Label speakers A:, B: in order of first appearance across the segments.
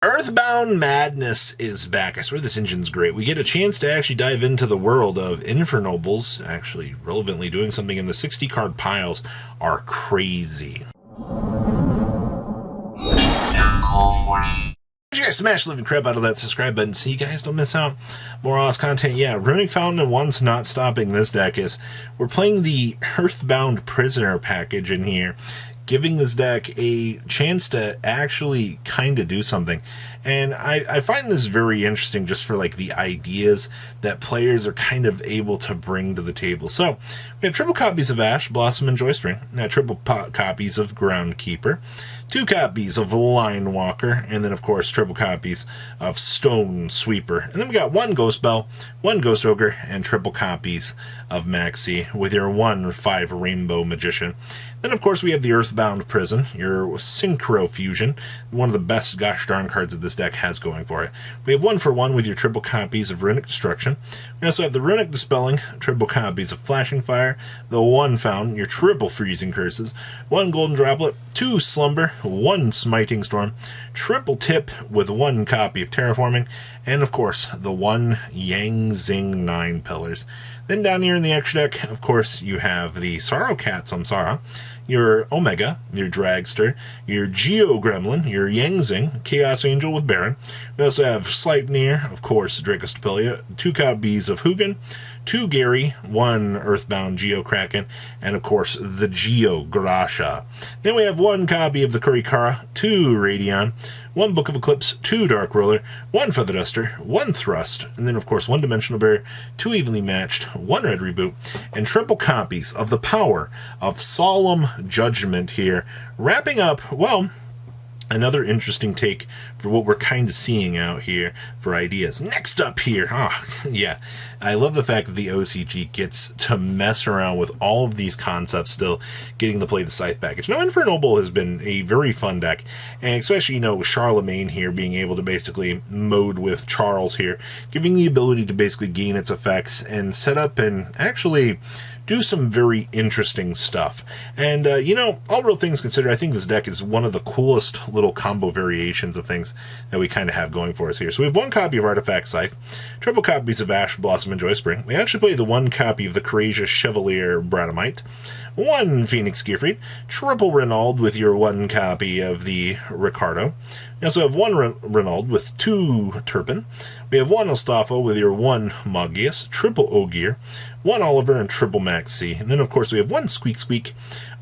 A: Earthbound Madness is back. I swear this engine's great. We get a chance to actually dive into the world of Infernobles. Actually, relevantly doing something in the 60 card piles are crazy. You guys smash the living crap out of that subscribe button so you guys don't miss out more awesome content. Yeah, Runick Fountain and one's not stopping this deck is we're playing the Earthbound Prisoner package in here, giving this deck a chance to actually kind of do something. And I find this very interesting just for like the ideas that players are kind of able to bring to the table. So we have triple copies of Ash, Blossom, and Joyspring. Now triple copies of Groundkeeper, 2 copies of Line Walker, and then of course triple copies of Stone Sweeper. And then we got 1 Ghost Bell, 1 Ghost Ogre, and triple copies of Maxi with your 1/5 Rainbow Magician. Then of course we have the Earthbound Prison, your Synchro Fusion, one of the best gosh darn cards that this deck has going for it. We have 1 for 1 with your triple copies of Runick Destruction. We also have the Runick Dispelling, triple copies of Flashing Fire, the 1 Fountain, your triple Freezing Curses, 1 Golden Droplet, 2 Slumber, 1 Smiting Storm, triple Tip with 1 copy of Terraforming, and of course the 1 Yang Zing 9 Pillars. Then down here in the extra deck, of course, you have the Sorrow Cat Samsara, your Omega, your Dragster, your Geo Gremlin, your Yang Zing, Chaos Angel with Baron. We also have Sleipnir, of course, Dracostopelia, 2 copies of Hugin, 2 Gary, 1 Earthbound Geo Kraken, and of course the Geo Grasha. Then we have 1 copy of the Kurikara, 2 Radion, 1 Book of Eclipse, 2 Dark Roller, 1 Feather Duster, 1 Thrust, and then of course 1 Dimensional Bear, 2 Evenly Matched, 1 Red Reboot, and triple copies of the Power of Solemn Judgment here, wrapping up, well, another interesting take for what we're kind of seeing out here for ideas. Next up here, yeah, I love the fact that the OCG gets to mess around with all of these concepts still, getting to play the Scythe package. Now, Infernoble has been a very fun deck, and especially, you know, with Charlemagne here being able to basically mode with Charles here, giving the ability to basically gain its effects and set up and actually do some very interesting stuff. And, you know, all real things considered, I think this deck is one of the coolest little combo variations of things that we kind of have going for us here. So we have 1 copy of Artifact Scythe, triple copies of Ash, Blossom, and Joyspring. We actually play the 1 copy of the Courageous Chevalier Bradomite, 1 Phoenix Gearfried, triple Renauld with your 1 copy of the Ricardo. We also have 1 Renauld with 2 Turpin. We have 1 Astolfo with your 1 Magius, triple Ogier, 1 Oliver, and triple Maxi. And then, of course, we have 1 Squeak Squeak,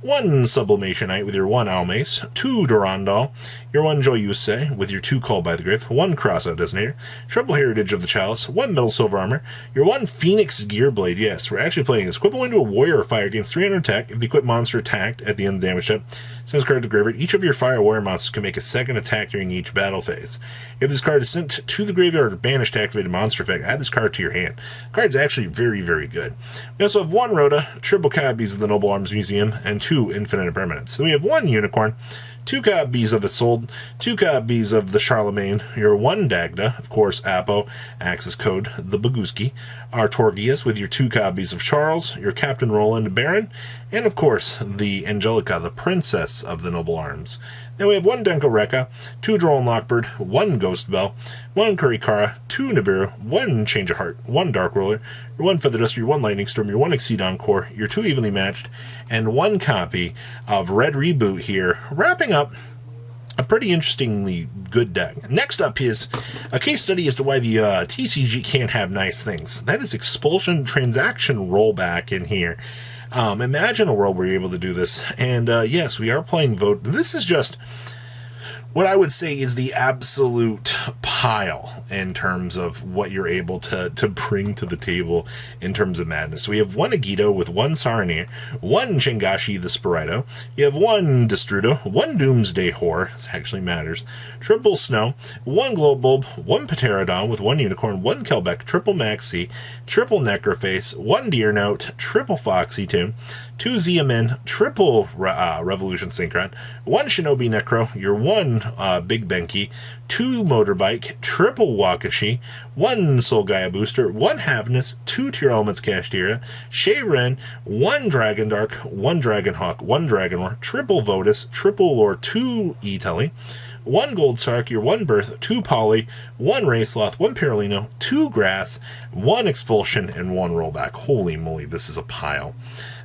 A: 1 Sublimationite with your 1 Almace, 2 Durandal, your 1 Joyuse with your 2 Call by the Grave, 1 Crossout Designator, triple Heritage of the Chalice, 1 Metal Silver Armor, your 1 Phoenix Gearblade. Yes, we're actually playing this. Equip into a Warrior Fire against 300 attack. If the equipped monster attacked at the end of the damage step, sends card to graveyard. Each of your Fire Warrior monsters can make a second attack during each battle phase. If this card is sent to the graveyard or banished to activate a monster effect, add this card to your hand. The card's actually very, very good. We also have 1 Rhoda, triple copies of the Noble Arms Museum, and 2 Infinite Impermanence. So we have 1 Unicorn, 2 copies of Isolde, 2 copies of the Charlemagne, your 1 Dagda, of course, Apo, Access Code, the Boguski, Artorgius with your 2 copies of Charles, your Captain Roland Baron, and of course, the Angelica, the Princess of the Noble Arms. Then we have 1 Denko Rekka, 2 Droll and Lockbird, 1 Ghost Bell, 1 Kurikara, 2 Nibiru, 1 Change of Heart, 1 Dark Roller, your 1 Feather Duster, your 1 Lightning Storm, your 1 Exceedon Core, your 2 Evenly Matched, and 1 copy of Red Reboot here, wrapping up a pretty interestingly good deck. Next up is a case study as to why the TCG can't have nice things. That is Expulsion Transaction Rollback in here. Imagine a world where you're able to do this. And yes, we are playing Vote. This is just what I would say is the absolute pile in terms of what you're able to bring to the table in terms of madness. So we have 1 Agito with 1 Saranir, 1 Chingashi the Spirito, you have 1 Destrudo, 1 Doomsday Whore, this actually matters, triple Snow, 1 Glowbulb, 1 Pterodon with 1 Unicorn, 1 Kelbeck, triple Maxi, triple Necroface, 1 Deer Note, triple Foxy Tomb, 2 Xiamen, triple Revolution Synchron, 1 Shinobi Necro, your 1 Big Benki, 2 Motorbike, triple Wakashi, 1 Soul Gaia Booster, 1 Havness, 2 Tier Elements Kashtira, Shay Ren, 1 Dragon Dark, 1 Dragon Hawk, 1 Dragon War, triple Votus, triple Lore, 2 E-Telly, one Gold Sark, your one Birth, two Poly, one Raceloth, one Paralino, two Grass, one Expulsion, and one Rollback. Holy moly, this is a pile.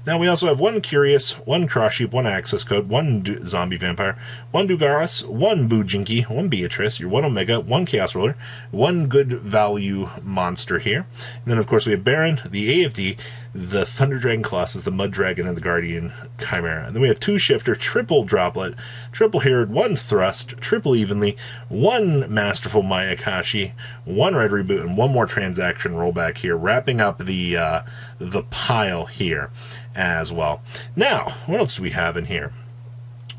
A: Now we also have one Curious, one Cross Sheep, one Access Code, one Zombie Vampire, one Dugaris, one Boojinky, one Beatrice, your one Omega, one Chaos Roller, one good value monster here. And then of course we have Baron, the AFD, the Thunder Dragon Colossus, the Mud Dragon, and the Guardian Chimera. And then we have two Shifter, triple Droplet, triple Herod, one Thrust, triple Evenly, one Masterful Mayakashi, one Red Reboot, and one more Transaction Rollback here, wrapping up the pile here as well. Now, what else do we have in here?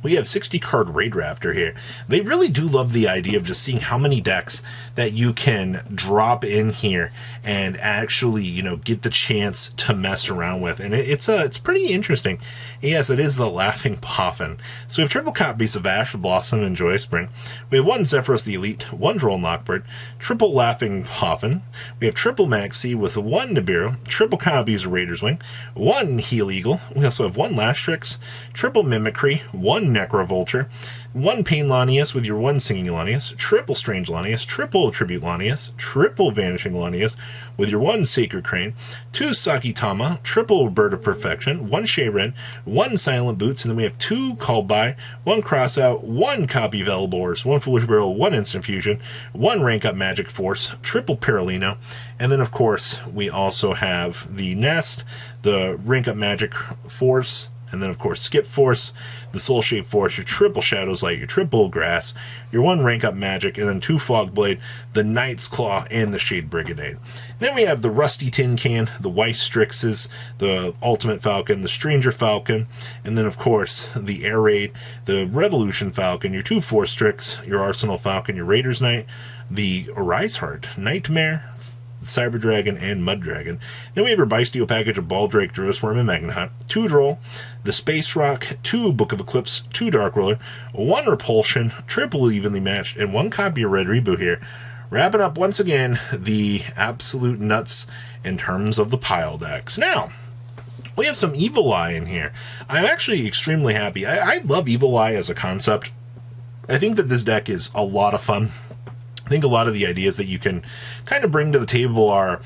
A: We have 60 card Raid Raptor here. They really do love the idea of just seeing how many decks that you can drop in here and actually, you know, get the chance to mess around with. And it's pretty interesting. Yes, it is the Laughing Poffin. So we have triple copies of Ash, Blossom, and Joy Spring. We have one Zephyros the Elite, one Droll and Lockbird, triple Laughing Poffin. We have triple Maxi with one Nibiru, triple copies of Raider's Wing, one Heel Eagle. We also have one Lastrix, triple Mimicry, one Necrovulture, one Pain Lanius with your one Singing Lanius, triple Strange Lanius, triple Tribute Lanius, triple Vanishing Lanius with your one Sacred Crane, two Sakitama, triple Bird of Perfection, one Shayren, one Silent Boots, and then we have two Called By, one Crossout, one copy of Elbor's, one Foolish Barrel, one Instant Fusion, one Rank Up Magic Force, triple Paralino, and then of course we also have the Nest, the Rank Up Magic Force, and then, of course, Skip Force, the Soul Shape Force, your triple Shadow's Light, your triple Grass, your one Rank Up Magic, and then two Fog Blade, the Knight's Claw, and the Shade Brigade. Then we have the Rusty Tin Can, the Weiss Strixes, the Ultimate Falcon, the Stranger Falcon, and then, of course, the Air Raid, the Revolution Falcon, your two Force Strix, your Arsenal Falcon, your Raider's Knight, the Arise Heart, Nightmare, Cyber Dragon, and Mud Dragon. Then we have our Bisteel package of Baldrake, Drosworm, and Magnahunt, two Droll, the Space Rock, two Book of Eclipse, two Dark Roller, one Repulsion, triple Evenly Matched, and one copy of Red Reboot here. Wrapping up once again the absolute nuts in terms of the pile decks. Now, we have some Evil Eye in here. I'm actually extremely happy. I love Evil Eye as a concept. I think that this deck is a lot of fun. I think a lot of the ideas that you can kind of bring to the table are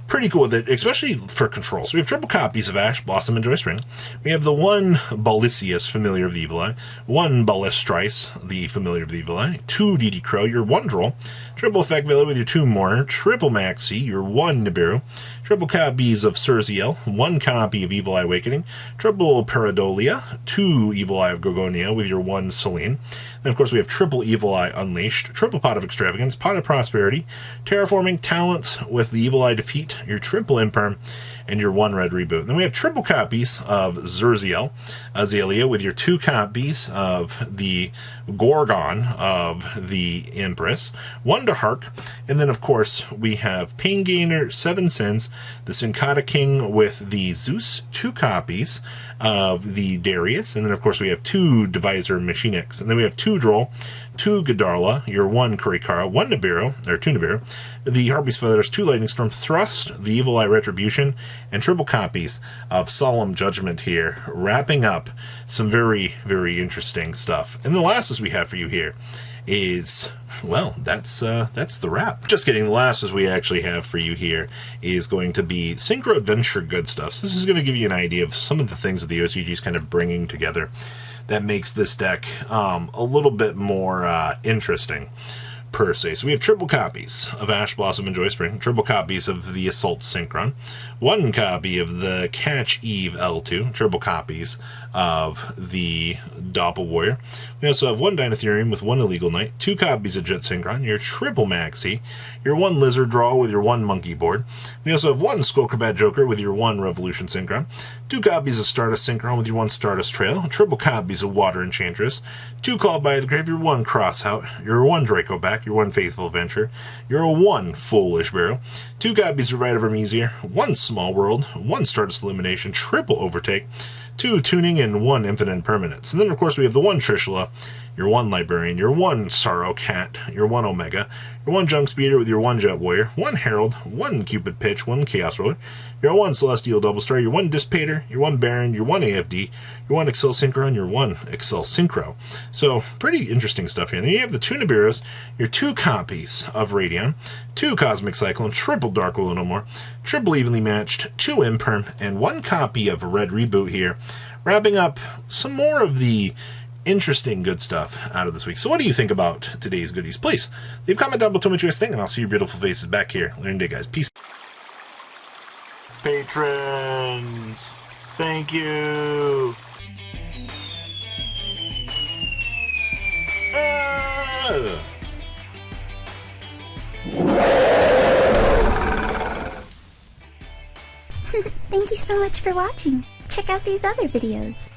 A: pretty cool with it, especially for control. So we have triple copies of Ash, Blossom, and Joy Spring. We have the one Balisius, Familiar of the Evil Eye, one Ballistrice, the Familiar of the Evil Eye, two DD Crow, your one Droll, triple Effect Villa with your two Mourner, triple Maxi, your one Nibiru, triple copies of Surziel, one copy of Evil Eye Awakening, triple Paradolia, two Evil Eye of Gorgonia with your one Selene. Then, of course, we have triple Evil Eye Unleashed, triple Pot of Extravagance, Pot of Prosperity, Terraforming Talents with the Evil Eye Defeat, your triple Imperm, and your one Red Reboot. Then we have triple copies of Zurziel, Azalea, with your two copies of the Gorgon of the Empress, one to Hark, and then, of course, we have Pain Gainer, Seven Sins, the Sincata King with the Zeus, two copies of the Darius, and then, of course, we have two Divisor Machinix, and then we have two Droll, two Godarla, your one Kurikara, one Nibiru, or two Nibiru, the Harpy's Feathers, two Lightning Storm, Thrust, the Evil Eye Retribution, and triple copies of Solemn Judgment here, wrapping up some very, very interesting stuff. And the last as we have for you here is, well, that's the wrap. Just kidding. The last as we actually have for you here is going to be Synchro Adventure Good Stuff. So this is going to give you an idea of some of the things that the OCG is kind of bringing together that makes this deck a little bit more interesting, per se. So we have triple copies of Ash, Blossom, and Joy Spring, triple copies of the Assault Synchron, one copy of the Catch Eve L2, triple copies of the Doppel Warrior. We also have one Dinotherium with one Illegal Knight, two copies of Jet Synchron, your triple Maxi, your one Lizard Draw with your one Monkey Board. We also have one Skullcrabat Joker with your one Revolution Synchron, two copies of Stardust Synchron with your one Stardust Trail, triple copies of Water Enchantress, two Called by the Grave, your one Crossout, your one Draco Back, your one Faithful Adventure, your one Foolish Barrel, two copies of Rite of Hermesia, one Small World, one Stardust Illumination, triple Overtake, two Tuning, and one Infinite Impermanence. And then, of course, we have the one Trishula, your 1 Librarian, your 1 Sorrow Cat, your 1 Omega, your 1 Junk Speeder with your 1 Jet Warrior, 1 Herald, 1 Cupid Pitch, 1 Chaos Roller, your 1 Celestial Double Star, your 1 Dissipator, your 1 Baron, your 1 AFD, your 1 Excel Synchro, and your 1 Excel Synchro. So, pretty interesting stuff here. And then you have the 2 Nibiru's, your 2 copies of Radion, 2 Cosmic Cyclone, triple Dark Lunomore, triple Evenly Matched, 2 Imperm, and 1 copy of Red Reboot here, wrapping up some more of the interesting good stuff out of this week. So what do you think about today's goodies? Please leave a comment down below, tell me what you guys think, and I'll see your beautiful faces back here later in the day, guys. Peace. Patrons, thank you.
B: Thank you so much for watching. Check out these other videos.